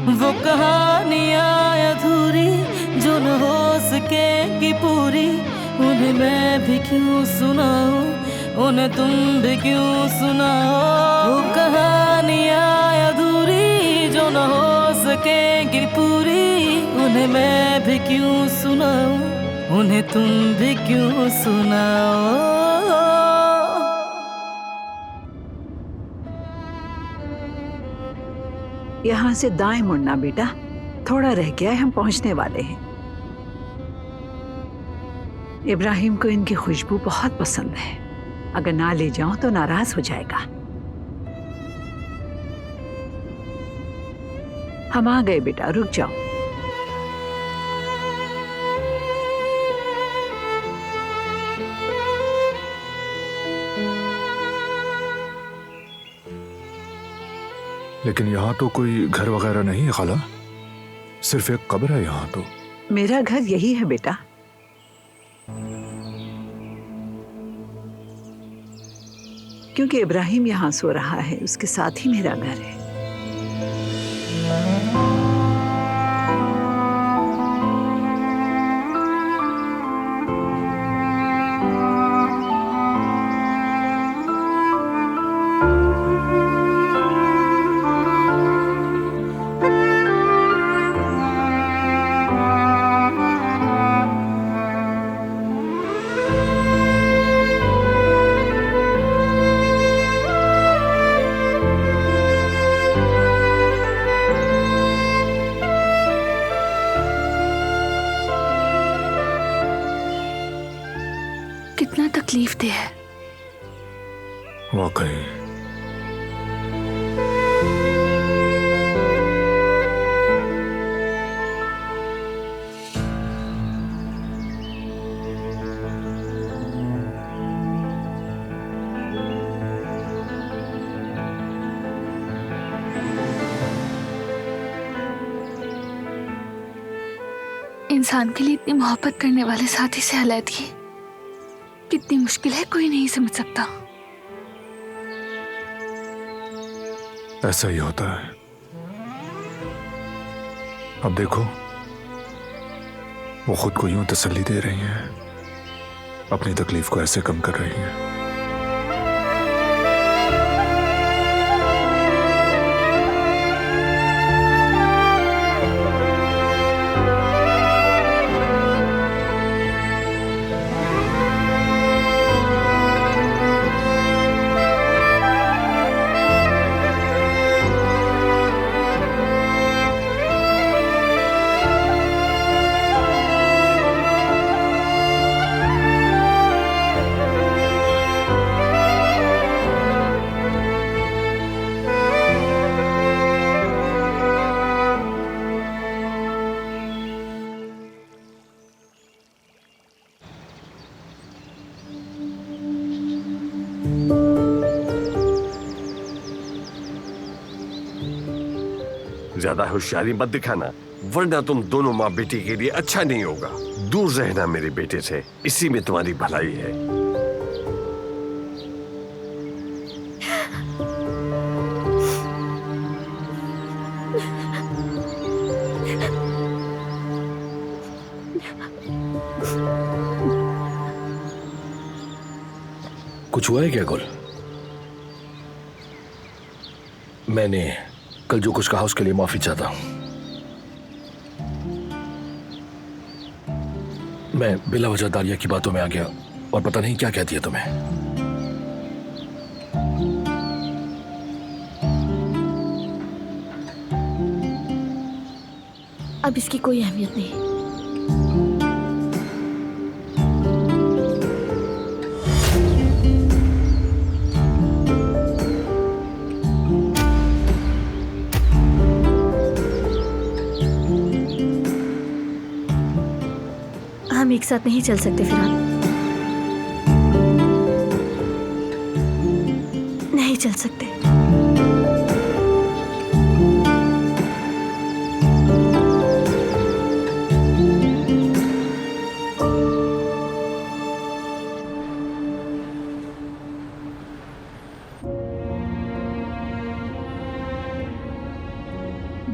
वो कहानियाँ अधूरी जो न हो सकेगी पूरी, उन्हें मैं भी क्यों सुनाऊं, उन्हें तुम भी क्यों सुनाओ। वो कहानियाँ अधूरी जो न हो सकेगी पूरी, उन्हें मैं भी क्यों सुनाऊं, उन्हें तुम भी क्यों सुनाओ। यहाँ से दाएं मुड़ना बेटा, थोड़ा रह गया है, हम पहुंचने वाले हैं। इब्राहिम को इनकी खुशबू बहुत पसंद है, अगर ना ले जाऊं तो नाराज हो जाएगा। हम आ गए बेटा, रुक जाओ। लेकिन यहाँ तो कोई घर वगैरह नहीं है खाला, सिर्फ एक कब्र है यहाँ तो। मेरा घर यही है बेटा। क्योंकि इब्राहिम यहाँ सो रहा है, उसके साथ ही मेरा घर है। कितना तकलीफ दे है वाकई। इंसान के लिए इतनी मोहब्बत करने वाले साथी से अलग कितनी मुश्किल है, कोई नहीं समझ सकता। ऐसा ही होता है। अब देखो, वो खुद को यूं तसल्ली दे रही हैं, अपनी तकलीफ को ऐसे कम कर रही हैं। ज्यादा होशियारी मत दिखाना, वरना तुम दोनों माँ बेटी के लिए अच्छा नहीं होगा। दूर रहना मेरे बेटे से, इसी में तुम्हारी भलाई है। कुछ हुआ है क्या गुल? मैंने कल जो कुछ कहा उसके लिए माफी चाहता हूं। मैं बिला वजह दालिया की बातों में आ गया और पता नहीं क्या कह दिया तुम्हें। अब इसकी कोई अहमियत नहीं। हम एक साथ नहीं चल सकते फिरहाल, नहीं चल सकते।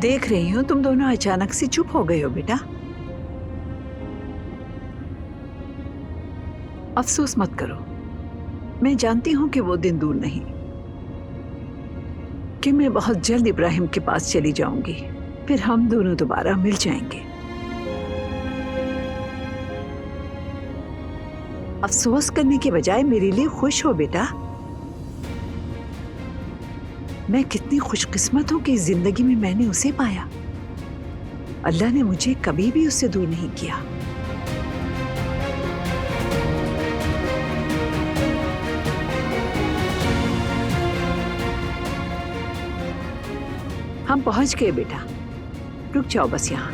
देख रही हूँ तुम दोनों अचानक से चुप हो गए हो बेटा। अफसोस मत करो, मैं जानती हूँ कि वो दिन दूर नहीं कि मैं बहुत जल्द इब्राहिम के पास चली जाऊंगी, फिर हम दोनों दोबारा मिल जाएंगे। अफसोस करने के बजाय मेरे लिए खुश हो बेटा। मैं कितनी खुशकिस्मत हूं कि इस जिंदगी में मैंने उसे पाया। अल्लाह ने मुझे कभी भी उससे दूर नहीं किया। हम पहुंच गए बेटा, रुक जाओ बस यहाँ।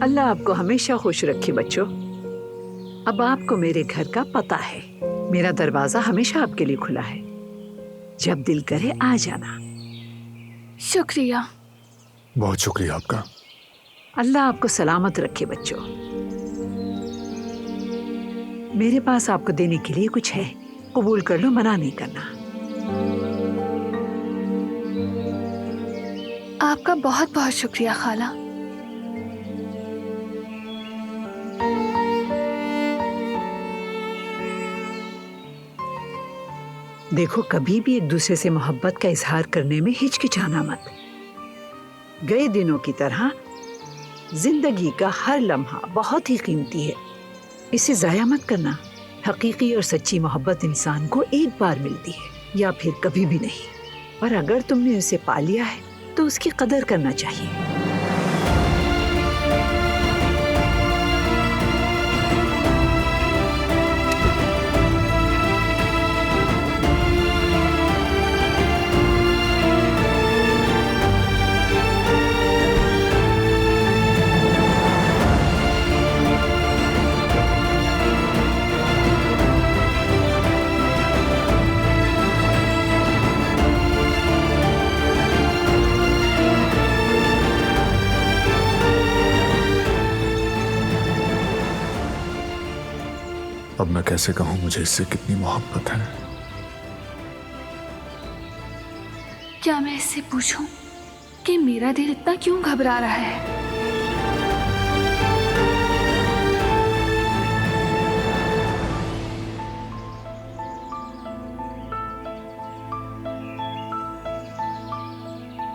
अल्लाह आपको हमेशा खुश रखे बच्चों। अब आपको मेरे घर का पता है। मेरा दरवाजा हमेशा आपके लिए खुला है, जब दिल करे आ जाना। शुक्रिया। बहुत शुक्रिया आपका। अल्लाह आपको सलामत रखे बच्चों। मेरे पास आपको देने के लिए कुछ है, कबूल कर लो, मना नहीं करना। आपका बहुत बहुत शुक्रिया खाला। देखो, कभी भी एक दूसरे से मोहब्बत का इजहार करने में हिचकिचाना मत। गए दिनों की तरह जिंदगी का हर लम्हा बहुत ही कीमती है, इसे जाया मत करना। हकीकी और सच्ची मोहब्बत इंसान को एक बार मिलती है या फिर कभी भी नहीं, और अगर तुमने उसे पा लिया है तो उसकी कदर करना चाहिए। अब मैं कैसे कहूं मुझे इससे कितनी मोहब्बत है। क्या मैं इससे पूछूं कि मेरा दिल इतना क्यों घबरा रहा है?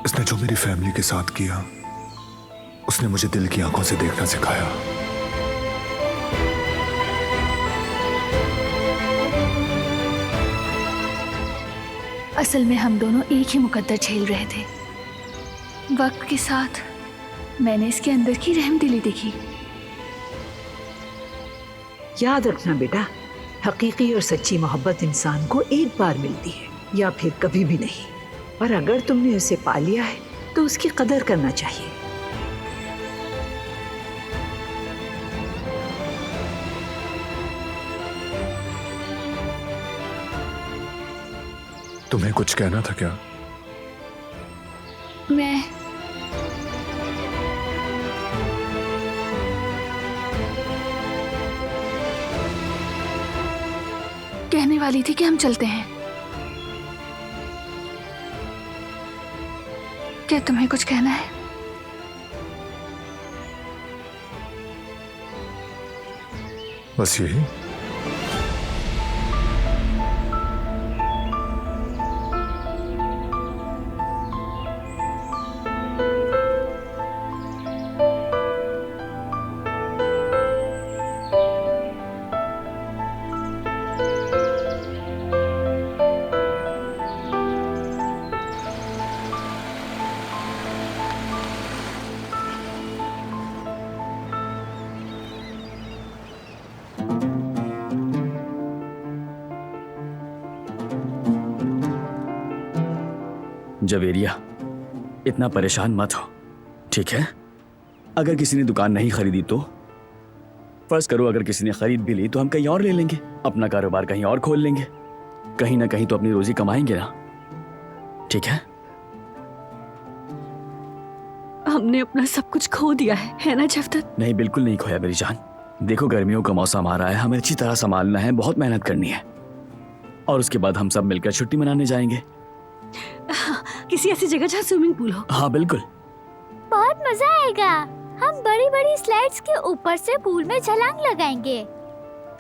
इसने जो मेरी फैमिली के साथ किया, उसने मुझे दिल की आंखों से देखना सिखाया। असल में हम दोनों एक ही मुकद्दर झेल रहे थे। वक्त के साथ मैंने इसके अंदर की रहमदिली देखी। याद रखना बेटा, हकीकी और सच्ची मोहब्बत इंसान को एक बार मिलती है या फिर कभी भी नहीं, और अगर तुमने उसे पा लिया है तो उसकी कदर करना चाहिए। तुम्हें कुछ कहना था क्या? मैं कहने वाली थी कि हम चलते हैं। क्या तुम्हें कुछ कहना है? बस यही। जवेरिया, इतना परेशान मत हो, ठीक है? अगर किसी ने दुकान नहीं खरीदी तो फर्ज करो अगर किसी ने खरीद भी ली तो हम कहीं और ले लेंगे, अपना कारोबार कहीं और खोल लेंगे, कहीं ना कहीं तो अपनी रोजी कमाएंगे ना, ठीक है? हमने अपना सब कुछ खो दिया है ना जफदत? नहीं, बिल्कुल नहीं खोया मेरी जान। देखो गर्मियों का मौसम आ रहा है, हमें अच्छी तरह संभालना है, बहुत मेहनत करनी है और उसके बाद हम सब मिलकर छुट्टी मनाने जाएंगे। किसी ऐसी जगह जहाँ स्विमिंग पूल हो। हाँ बिल्कुल। बहुत मजा आएगा। हम बड़ी बड़ी स्लाइड्स के ऊपर से पूल में छलांग लगाएंगे।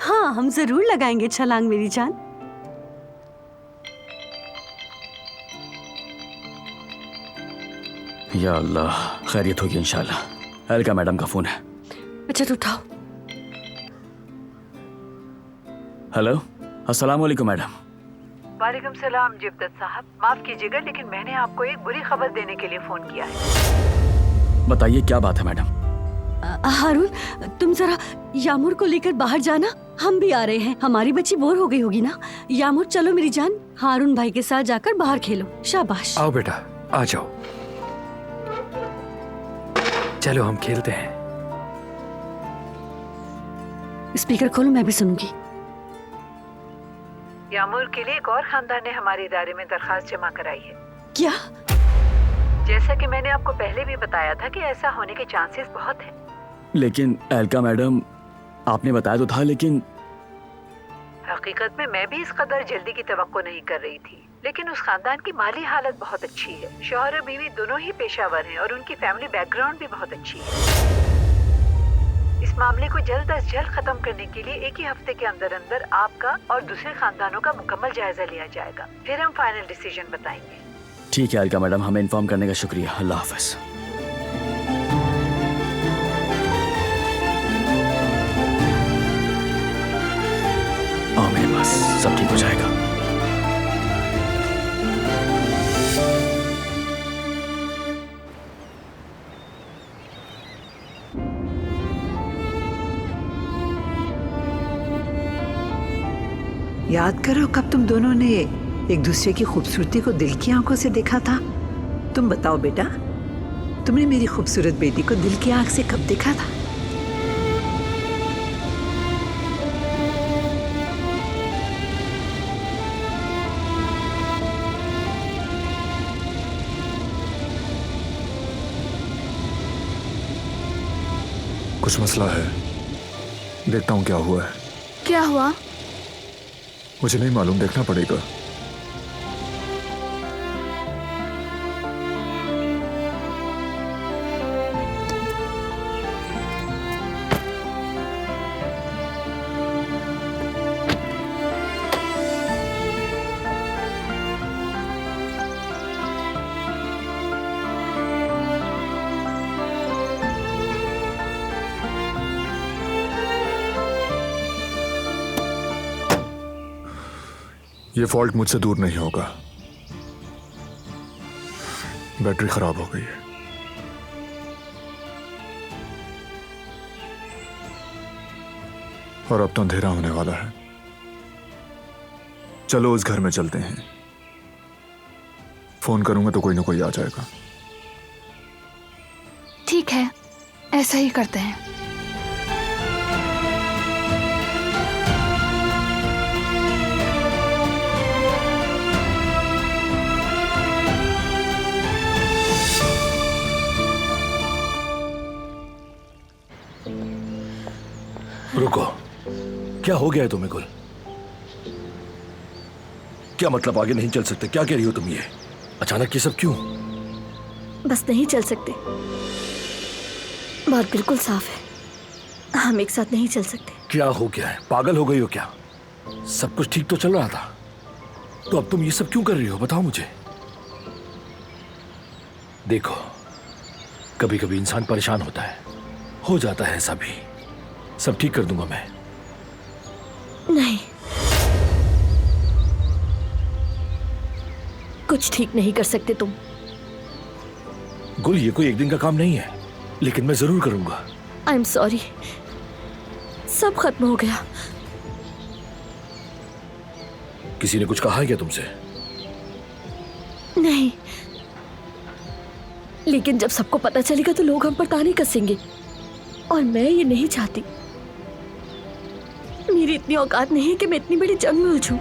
हाँ, हम जरूर लगाएंगे छलांग मेरी जान। या अल्लाह, खैरियत होगी इंशाल्लाह। अलका मैडम का फोन है। अच्छा तो उठाओ। हेलो, अस्सलाम वालेकुम मैडम। वालेकुम सलाम जिब्दत साहब, माफ कीजिएगा लेकिन मैंने आपको एक बुरी खबर देने के लिए फोन किया है। बताइए क्या बात है मैडम। हारून, तुम जरा यामुर को लेकर बाहर जाना, हम भी आ रहे हैं। हमारी बच्ची बोर हो गई होगी ना। यामुर चलो मेरी जान, हारून भाई के साथ जाकर बाहर खेलो। शाबाश। आओ बेटा, आ जाओ, चलो हम खेलते हैं। स्पीकर खोलो, मैं भी सुनूंगी। यामुर के लिए एक और खानदान ने हमारे इदारे में दरखास्त जमा कराई है। क्या? जैसा कि मैंने आपको पहले भी बताया था कि ऐसा होने के चांसेस बहुत हैं। लेकिन अलका मैडम, आपने बताया तो था, लेकिन हकीकत में मैं भी इस कदर जल्दी की तवक्को नहीं कर रही थी, लेकिन उस खानदान की माली हालत बहुत अच्छी है। शौहर और बीवी दोनों ही पेशावर हैं और उनकी फैमिली बैकग्राउंड भी बहुत अच्छी है। इस मामले को जल्द अज जल्द खत्म करने के लिए एक ही हफ्ते के अंदर अंदर आपका और दूसरे खानदानों का मुकम्मल जायजा लिया जाएगा, फिर हम फाइनल डिसीजन बताएंगे। ठीक है अलका मैडम, हमें इन्फॉर्म करने का शुक्रिया। अल्लाह हाफ़िज़। आमीन, बस सब ठीक हो जाएगा। याद करो कब तुम दोनों ने एक दूसरे की खूबसूरती को दिल की आंखों से देखा था। तुम बताओ बेटा, तुमने मेरी खूबसूरत बेटी को दिल की आंख से कब देखा था? कुछ मसला है, देखता हूँ क्या हुआ है। क्या हुआ? मुझे नहीं मालूम, देखना पड़ेगा। ये फॉल्ट मुझसे दूर नहीं होगा। बैटरी खराब हो गई है। और अब तो अंधेरा होने वाला है। चलो उस घर में चलते हैं। फोन करूंगा तो कोई ना कोई आ जाएगा। ठीक है, ऐसा ही करते हैं। रुको, क्या हो गया है तुम्हें गुल? क्या मतलब आगे नहीं चल सकते? क्या कह रही हो तुम? ये अचानक ये सब क्यों? बस नहीं चल सकते। बात बिल्कुल साफ है, हम एक साथ नहीं चल सकते। क्या हो गया है? पागल हो गई हो क्या? सब कुछ ठीक तो चल रहा था, तो अब तुम ये सब क्यों कर रही हो? बताओ मुझे। देखो, कभी कभी इंसान परेशान होता है, हो जाता है ऐसा भी। सब ठीक कर दूंगा मैं। नहीं, कुछ ठीक नहीं कर सकते तुम। गुल, ये कोई एक दिन का काम नहीं है, लेकिन मैं जरूर करूंगा। आई एम सॉरी, सब खत्म हो गया। किसी ने कुछ कहा है क्या तुमसे? नहीं, लेकिन जब सबको पता चलेगा तो लोग हम पर ताने कसेंगे, और मैं ये नहीं चाहती। मेरी इतनी औकात नहीं है कि मैं इतनी बड़ी जंग में उलझूं।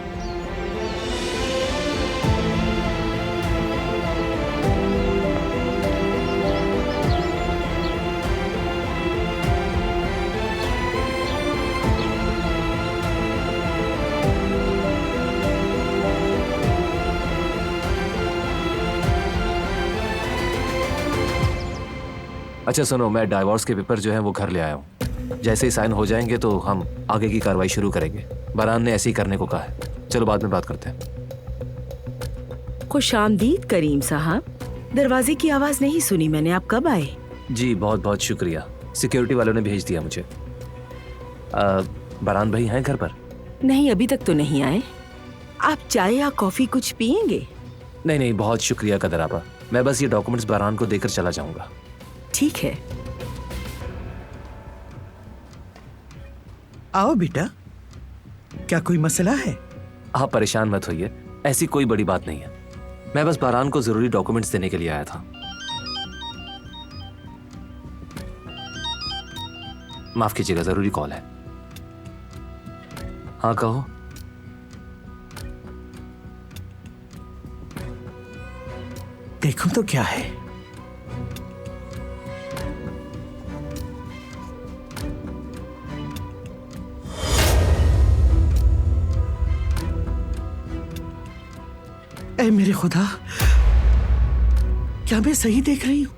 अच्छा सुनो, मैं डाइवोर्स के पेपर जो है वो घर ले आया हूँ। जैसे ही साइन हो जाएंगे तो हम आगे की कार्रवाई शुरू करेंगे। बरहान ने ऐसे ही करने को कहा है। चलो बाद में बात करते हैं। खुशामदीद करीम साहब। दरवाजे की आवाज नहीं सुनी मैंने, आप कब आए? जी बहुत बहुत शुक्रिया, सिक्योरिटी वालों ने भेज दिया मुझे। बरहान भाई हैं घर पर? नहीं, अभी तक तो नहीं आए। आप चाय या कॉफी कुछ पियेंगे? नहीं नहीं, बहुत शुक्रिया कदर आपा, मैं बस ये डॉक्यूमेंट्स बरहान को देकर चला जाऊंगा। ठीक है। आओ बेटा, क्या कोई मसला है? आप परेशान मत होइए, ऐसी कोई बड़ी बात नहीं है। मैं बस बरहान को जरूरी डॉक्यूमेंट्स देने के लिए आया था। माफ कीजिएगा, जरूरी कॉल है। हाँ कहो। देखो तो क्या है। ऐ मेरे खुदा, क्या मैं सही देख रही हूं?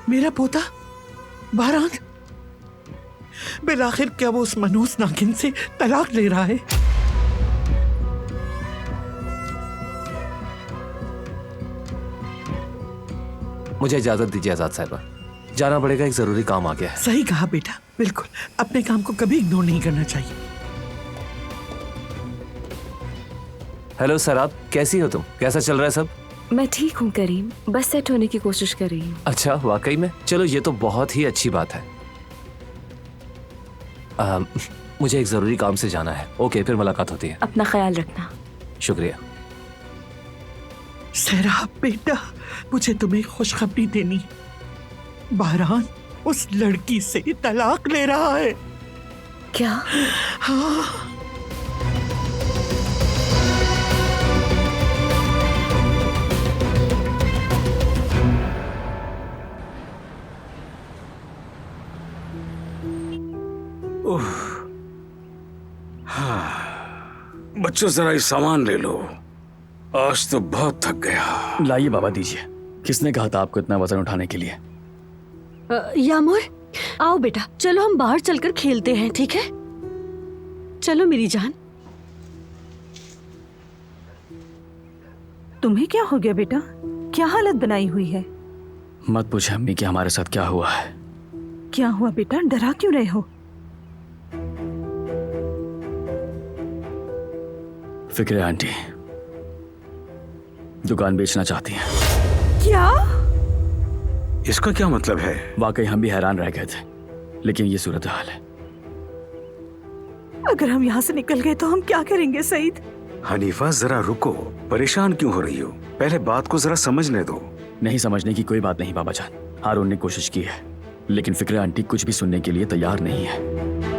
मेरा पोता बरहान बिलाखिर क्या वो उस मनूस नागिन से तलाक ले रहा है? मुझे इजाजत दीजिए आजाद साहिबा, जाना पड़ेगा, एक जरूरी काम आ गया है। सही कहा बेटा, बिल्कुल अपने काम को कभी इग्नोर नहीं करना चाहिए। हेलो सराब, कैसी हो तुम? कैसा चल रहा है सब? मैं ठीक हूँ करीम, बस सेट होने की कोशिश कर रही हूँ। अच्छा वाकई में? चलो ये तो बहुत ही अच्छी बात है। मुझे एक जरूरी काम से जाना है। ओके, फिर मुलाकात होती है। अपना ख्याल रखना। शुक्रिया। सैराब बेटा, मुझे तुम्हें खुशखबरी देनी। बरहान उस लड़की से तलाक ले रहा है। क्या? हाँ। बच्चों जरा ये सामान ले लो, आज तो बहुत थक गया। लाइए बाबा, दीजिए। किसने कहा था आपको इतना वजन उठाने के लिए? यामूर, आओ बेटा, चलो हम बाहर चलकर खेलते हैं, ठीक है? चलो मेरी जान। तुम्हें क्या हो गया बेटा? क्या हालत बनाई हुई है? मत पूछे अम्मी कि हमारे साथ क्या हुआ है। क्या हुआ बेटा? डरा क्यों रहे हो? फिक्र आंटी दुकान बेचना चाहती हैं। क्या? इसका क्या मतलब है? वाकई हम भी हैरान रह गए थे, लेकिन ये सूरत हाल है। अगर हम यहाँ से निकल गए तो हम क्या करेंगे सईद? हनीफा जरा रुको, परेशान क्यों हो रही हो? पहले बात को जरा समझने दो। नहीं समझने की कोई बात नहीं बाबा जान, हारून ने कोशिश की है, लेकिन फिक्र आंटी कुछ भी सुनने के लिए तैयार नहीं है।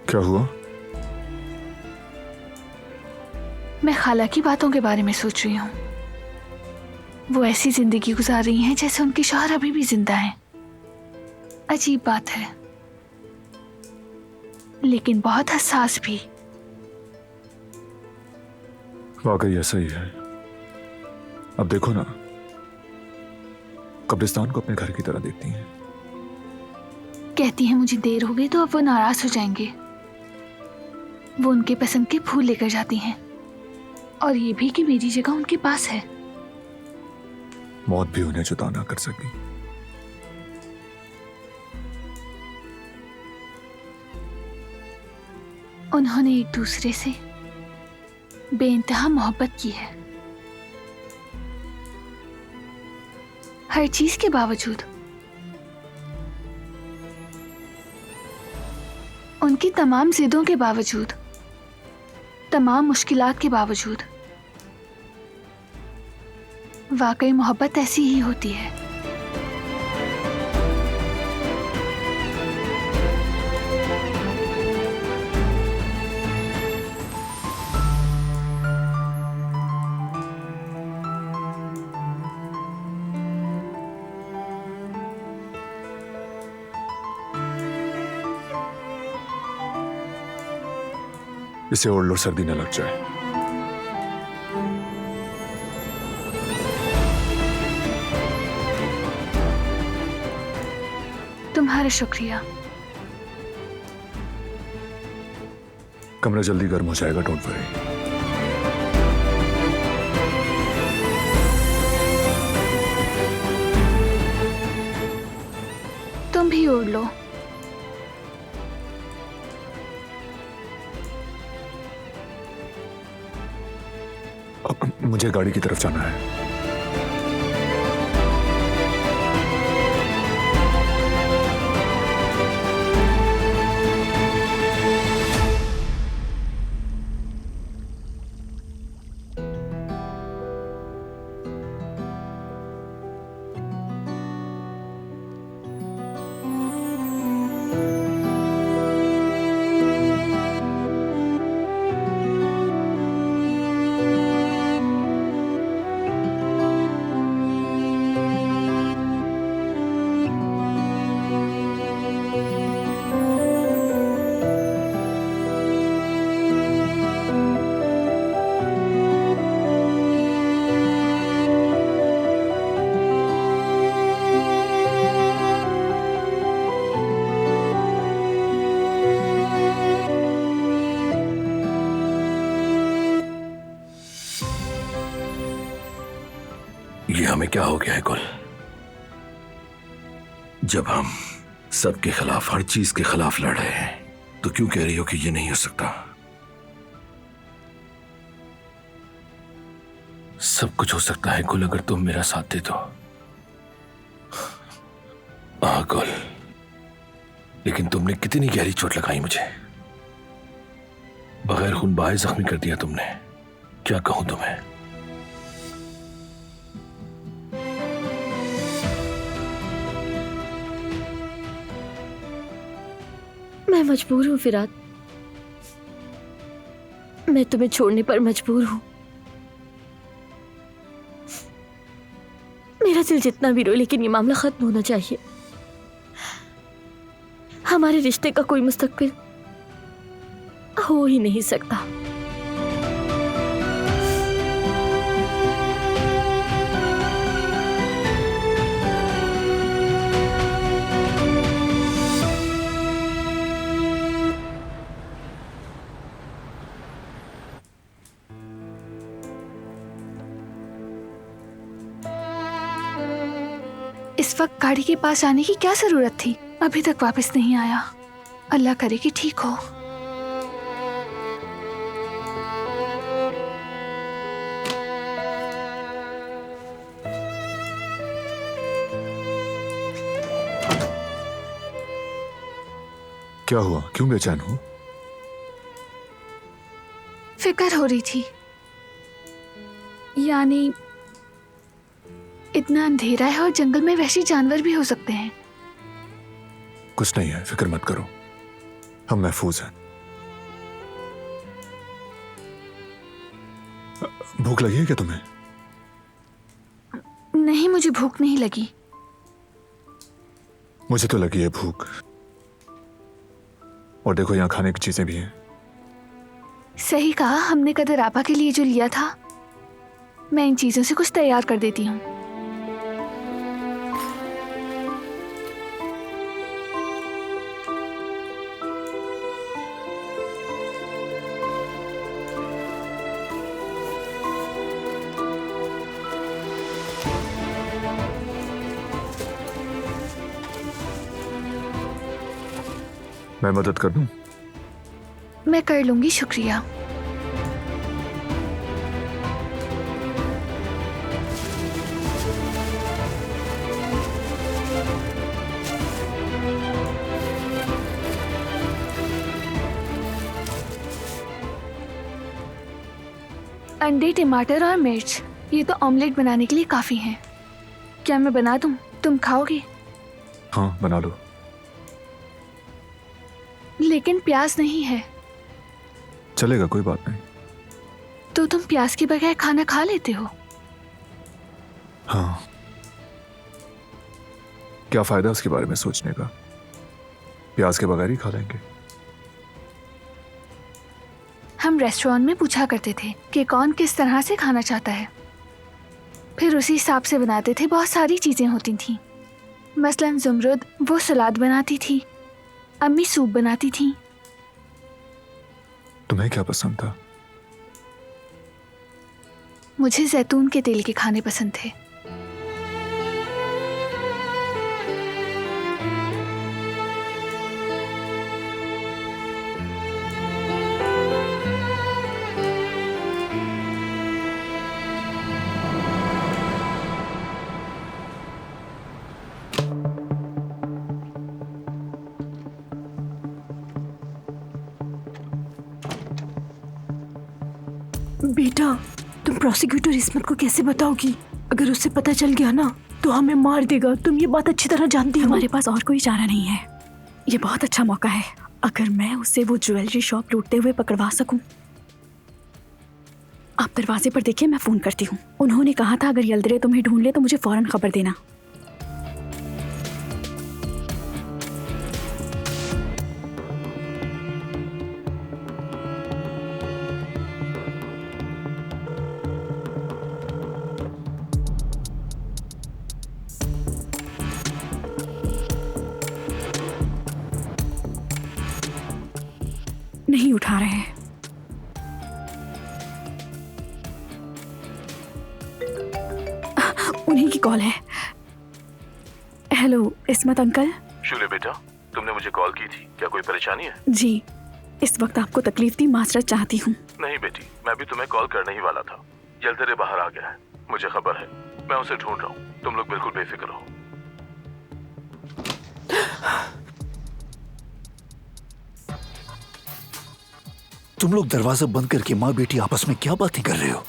क्या हुआ? मैं खाला की बातों के बारे में सोच रही हूँ। वो ऐसी जिंदगी गुजार रही हैं जैसे उनके शौहर अभी भी जिंदा हैं। अजीब बात है, लेकिन बहुत हसास भी। वाकई ऐसा ही है। अब देखो ना, कब्रिस्तान को अपने घर की तरह देखती हैं। कहती हैं मुझे देर हो गई तो अब वो नाराज हो जाएंगे। वो उनके पसंद के फूल लेकर जाती हैं, और ये भी कि मेरी जगह उनके पास है। मौत भी उन्हें जुदा ना कर सकी। उन्होंने एक दूसरे से बेइंतहा मोहब्बत की है। हर चीज के बावजूद उनके की तमाम जिदों के बावजूद, तमाम मुश्किलात के बावजूद, वाकई मोहब्बत ऐसी ही होती है। इसे ओढ़ लो, सर्दी न लग जाए। तुम्हारा शुक्रिया। कमरा जल्दी गर्म हो जाएगा, डोंट वरी। तुम भी ओढ़ लो। मुझे गाड़ी की तरफ जाना है। ये हमें क्या हो गया है कुल? जब हम सबके खिलाफ, हर चीज के खिलाफ लड़ रहे हैं, तो क्यों कह रही हो कि ये नहीं हो सकता? सब कुछ हो सकता है कुल, अगर तुम मेरा साथ दे तो। हाँ कुल, लेकिन तुमने कितनी गहरी चोट लगाई मुझे। बगैर खून बहाए जख्मी कर दिया तुमने। क्या कहूं तुम्हें? मैं मजबूर हूँ फिराद, मैं तुम्हें छोड़ने पर मजबूर हूँ। मेरा दिल जितना भी रोए, लेकिन ये मामला खत्म होना चाहिए। हमारे रिश्ते का कोई मुस्तकबिल हो ही नहीं सकता। इस वक्त गाड़ी के पास आने की क्या जरूरत थी? अभी तक वापस नहीं आया। अल्लाह करे कि ठीक हो। क्या हुआ? क्यों बेचैन हो? फिक्र हो रही थी, यानी इतना अंधेरा है और जंगल में वैसे जानवर भी हो सकते हैं। कुछ नहीं है, फिक्र मत करो, हम महफूज हैं। भूख लगी है क्या तुम्हें? नहीं, मुझे भूख नहीं लगी। मुझे तो लगी है भूख। और देखो, यहाँ खाने की चीजें भी हैं। सही कहा, हमने कदर आपा के लिए जो लिया था। मैं इन चीजों से कुछ तैयार कर देती हूँ। मैं मदद कर दूं? मैं कर लूंगी, शुक्रिया। अंडे, टमाटर और मिर्च, ये तो ऑमलेट बनाने के लिए काफी हैं। क्या मैं बना दूं? तुम खाओगे? हाँ, बना लो। लेकिन प्याज नहीं है। चलेगा, कोई बात नहीं। तो तुम प्याज के बगैर खाना खा लेते हो? हाँ, क्या फायदा उसके बारे में सोचने का, प्याज के बगैर ही खा लेंगे। हम रेस्टोरेंट में पूछा करते थे कि कौन किस तरह से खाना चाहता है, फिर उसी हिसाब से बनाते थे। बहुत सारी चीजें होती थीं, मसलन जुमरुद वो सलाद बनाती थी, अम्मी सूप बनाती थी। तुम्हें क्या पसंद था? मुझे जैतून के तेल के खाने पसंद थे। बेटा, तुम प्रोसिक्यूटर इस्मत को कैसे बताओगी? अगर उससे पता चल गया ना तो हमें मार देगा। तुम ये बात अच्छी तरह जानती हो। हमारे पास और कोई चारा नहीं है। ये बहुत अच्छा मौका है अगर मैं उसे वो ज्वेलरी शॉप लूटते हुए पकड़वा सकूं। आप दरवाजे पर देखिए, मैं फोन करती हूँ। उन्होंने कहा था अगर यल्दरे तुम्हें ढूंढ ले तो मुझे फौरन खबर देना। नहीं उठा रहे हैं। उन्हीं की कॉल है। हेलो इस्मत अंकल। शूले बेटा, तुमने मुझे कॉल की थी, क्या कोई परेशानी है? जी, इस वक्त आपको तकलीफ दी, माजरत चाहती हूँ। नहीं बेटी, मैं भी तुम्हें कॉल करने ही वाला था। यल्दरे बाहर आ गया है, मुझे खबर है। मैं उसे ढूंढ रहा हूँ, तुम लोग बिल्कुल बेफिक्र रहो। तुम लोग दरवाजा बंद करके माँ बेटी आपस में क्या बातें कर रहे हो?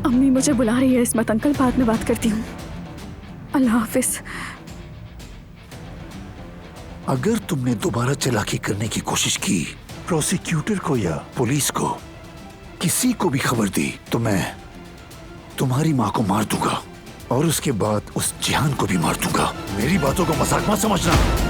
अम्मी मुझे बुला रही है इस्मत अंकल, बाद में बात करती हूँ। अल्लाह हाफिज। अगर तुमने दोबारा चालाकी करने की कोशिश की, प्रोसिक्यूटर को या पुलिस को, किसी को भी खबर दी, तो मैं तुम्हारी माँ को मार दूंगा और उसके बाद उस जिहान को भी मार दूंगा। मेरी बातों को मजाक मत समझना।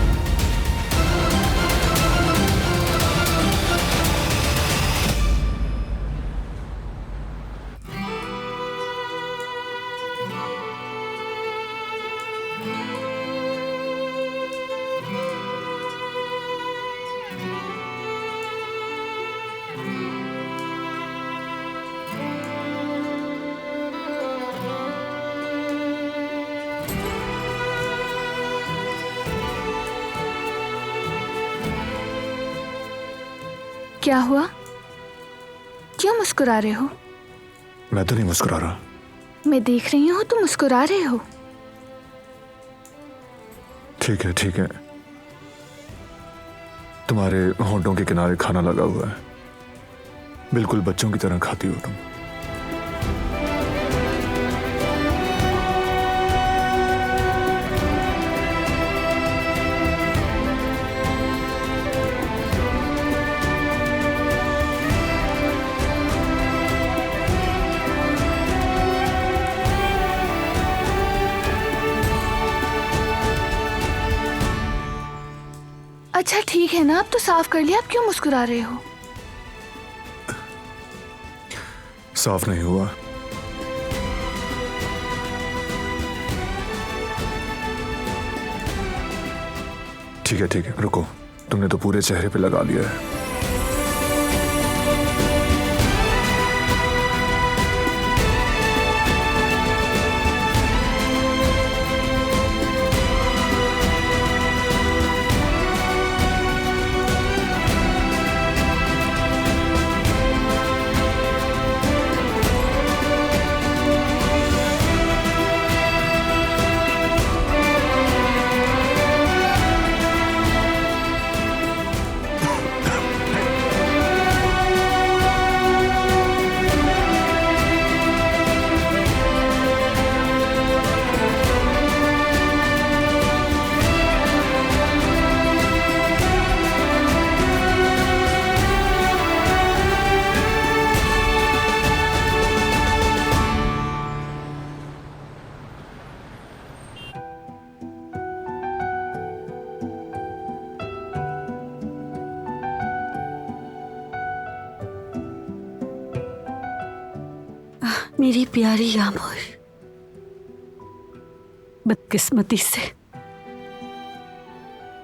क्या हुआ? क्यों मुस्कुरा रहे हो? मैं तो नहीं मुस्कुरा रहा। मैं देख रही हूँ तुम मुस्कुरा रहे हो। ठीक है ठीक है, तुम्हारे होंठों के किनारे खाना लगा हुआ है, बिल्कुल बच्चों की तरह खाती हो तुम। अच्छा ठीक है ना, अब तो साफ कर लिया, अब क्यों मुस्कुरा रहे हो? साफ नहीं हुआ। ठीक है रुको, तुमने तो पूरे चेहरे पे लगा लिया है। मेरी प्यारी यामोर, बदकिस्मती से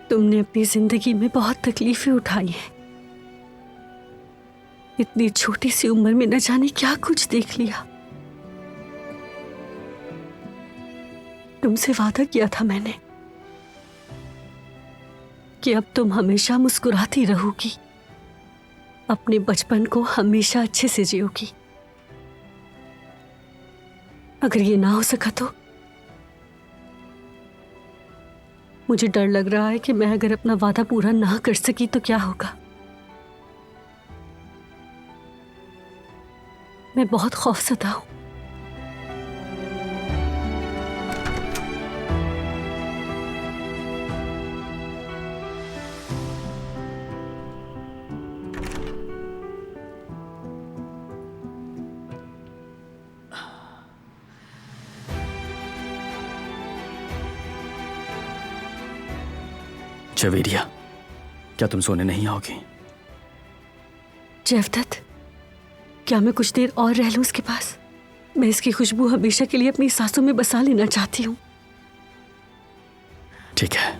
तुमने अपनी जिंदगी में बहुत तकलीफें उठाई हैं। इतनी छोटी सी उम्र में न जाने क्या कुछ देख लिया। तुमसे वादा किया था मैंने कि अब तुम हमेशा मुस्कुराती रहोगी, अपने बचपन को हमेशा अच्छे से जियोगी। अगर ये ना हो सका तो मुझे डर लग रहा है कि मैं अगर अपना वादा पूरा ना कर सकी तो क्या होगा। मैं बहुत खौफजदा हूं। जवेरिया, क्या तुम सोने नहीं आओगी? जयवदत्त, क्या मैं कुछ देर और रह लूं उसके पास? मैं इसकी खुशबू हमेशा के लिए अपनी सांसों में बसा लेना चाहती हूँ। ठीक है।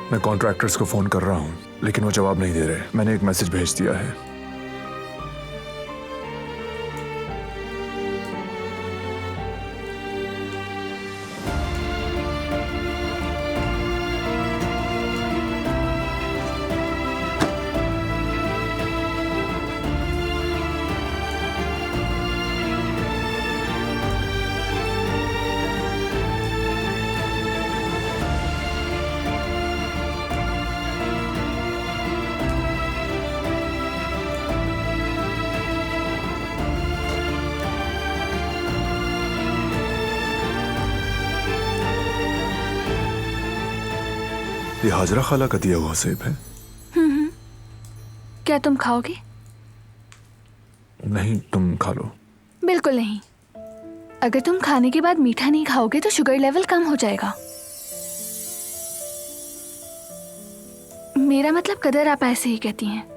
मैं कॉन्ट्रैक्टर्स को फोन कर रहा हूं, लेकिन वो जवाब नहीं दे रहे। मैंने एक मैसेज भेज दिया है। ये हाजरा खाला का दिया हुआ सेब है। क्या तुम खाओगे? नहीं, तुम खा लो। बिल्कुल नहीं। अगर तुम खाने के बाद मीठा नहीं खाओगे तो शुगर लेवल कम हो जाएगा। मेरा मतलब कदर आप ऐसे ही कहती हैं।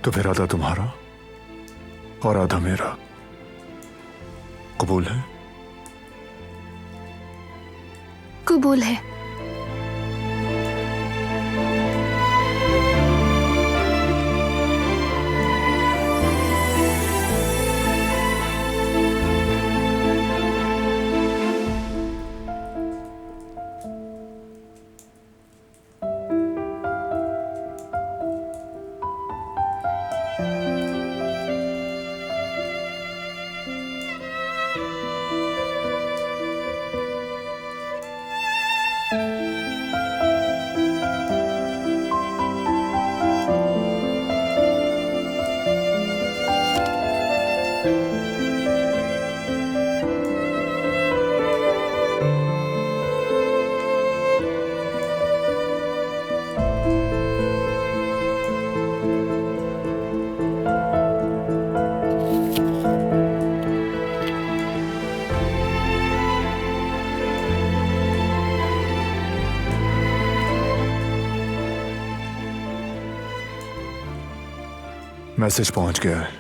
तो फिर आधा तुम्हारा और आधा मेरा, कबूल है? कबूल है। मैसेज पहुंच गया है,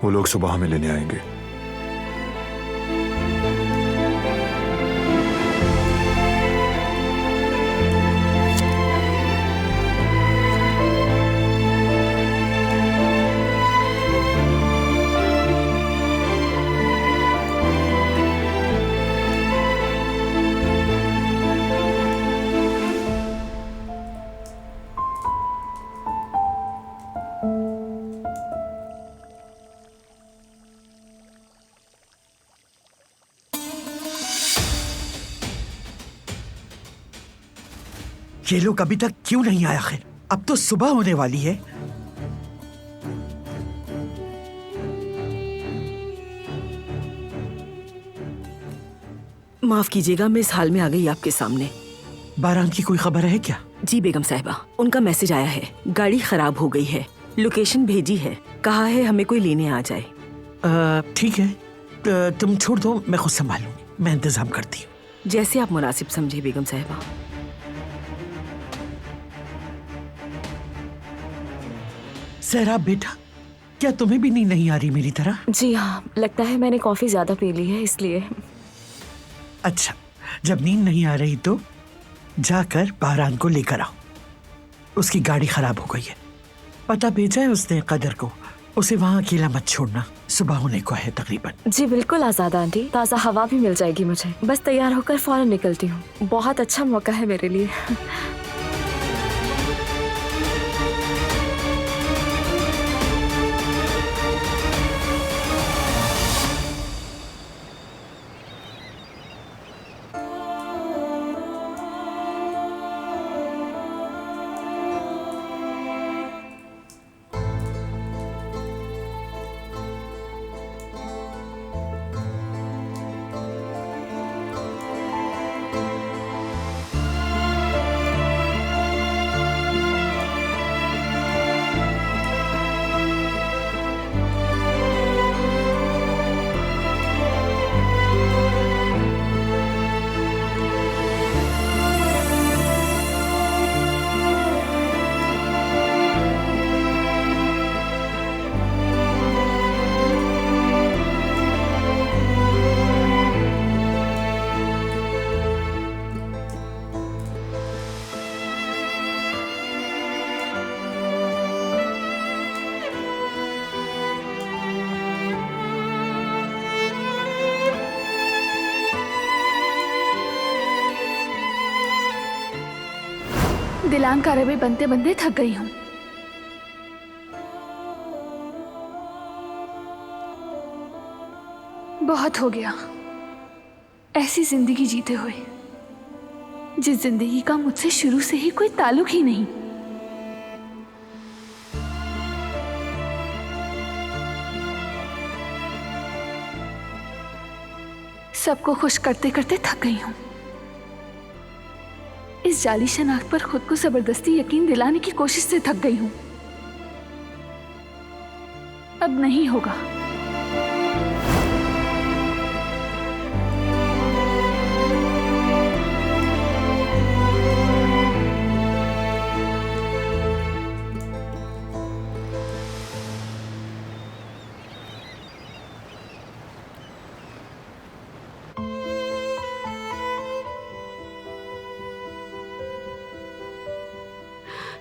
वो लोग सुबह हमें लेने आएंगे। ये लोग अभी तक क्यों नहीं आया? आखिर अब तो सुबह होने वाली है। माफ कीजिएगा, मैं इस हाल में आ गई आपके सामने। बारान की कोई खबर है क्या? जी बेगम साहिबा, उनका मैसेज आया है, गाड़ी खराब हो गई है, लोकेशन भेजी है, कहा है हमें कोई लेने आ जाए। ठीक है, तुम छोड़ दो, मैं खुद संभालूंगी, मैं इंतजाम करती हूँ। जैसे आप मुनासिब समझे बेगम साहिबा। सहरा बेटा, क्या तुम्हें भी नींद नहीं आ रही मेरी तरह? जी हाँ, लगता है मैंने कॉफी ज्यादा पी ली है इसलिए। अच्छा, जब नींद नहीं आ रही तो जाकर बारान को लेकर आओ, उसकी गाड़ी खराब हो गई है। पता भेजा है उसने कदर को, उसे वहाँ अकेला मत छोड़ना, सुबह होने को है तकरीबन। जी बिल्कुल आजाद आंटी, ताज़ा हवा भी मिल जाएगी मुझे। बस तैयार होकर फौरन निकलती हूँ, बहुत अच्छा मौका है मेरे लिए। दिलान का अरबी बनते बनते थक गई हूँ। बहुत हो गया ऐसी जिंदगी जीते हुए, जिस जिंदगी का मुझसे शुरू से ही कोई ताल्लुक ही नहीं। सबको खुश करते करते थक गई हूँ। इस जाली शनाख्त पर खुद को जबरदस्ती यकीन दिलाने की कोशिश से थक गई हूँ। अब नहीं होगा।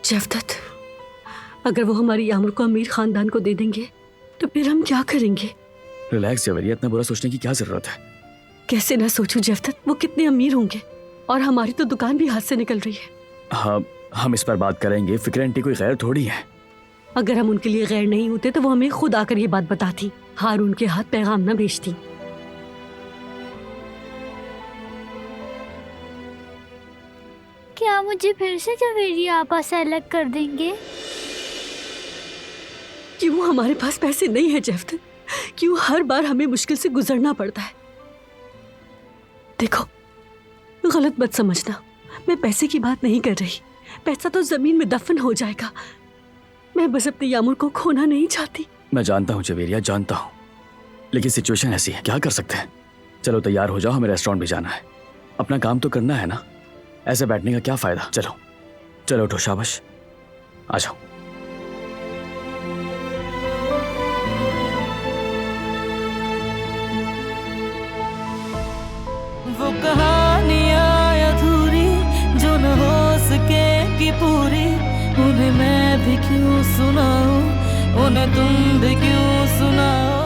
जवदत, अगर वो हमारी यामुर को अमीर खानदान को दे देंगे तो फिर हम क्या करेंगे? रिलैक्स जवेरिया, इतना बुरा सोचने की क्या जरूरत है? कैसे ना सोचूं जवदत, वो कितने अमीर होंगे और हमारी तो दुकान भी हाथ से निकल रही है। हाँ, हम इस पर बात करेंगे। फिक्र आंटी कोई गैर थोड़ी है। अगर हम उनके लिए गैर नहीं होते तो वो हमें खुद आकर ये बात बताती, हारून के हाथ पैगाम ना भेजती। क्या मुझे फिर से जवेरिया आपा से अलग कर देंगे? क्यों हमारे पास पैसे नहीं है जवदत? क्यों हर बार हमें मुश्किल से गुजरना पड़ता है? देखो, गलत मत समझना, मैं पैसे की बात नहीं कर रही। पैसा तो जमीन में दफन हो जाएगा। मैं बस अपने यामुर को खोना नहीं चाहती। मैं जानता हूँ जवेरिया, जानता हूँ, लेकिन सिचुएशन ऐसी है, क्या कर सकते हैं। चलो तैयार हो जाओ, हमें रेस्टोरेंट भी जाना है। अपना काम तो करना है ना, ऐसे बैठने का क्या फायदा। चलो चलो उठो, शाबाश, आ जाओ। पूरी उन्हें मैं भी क्यों सुनाऊं, उन्हें तुम भी क्यों सुनाओ।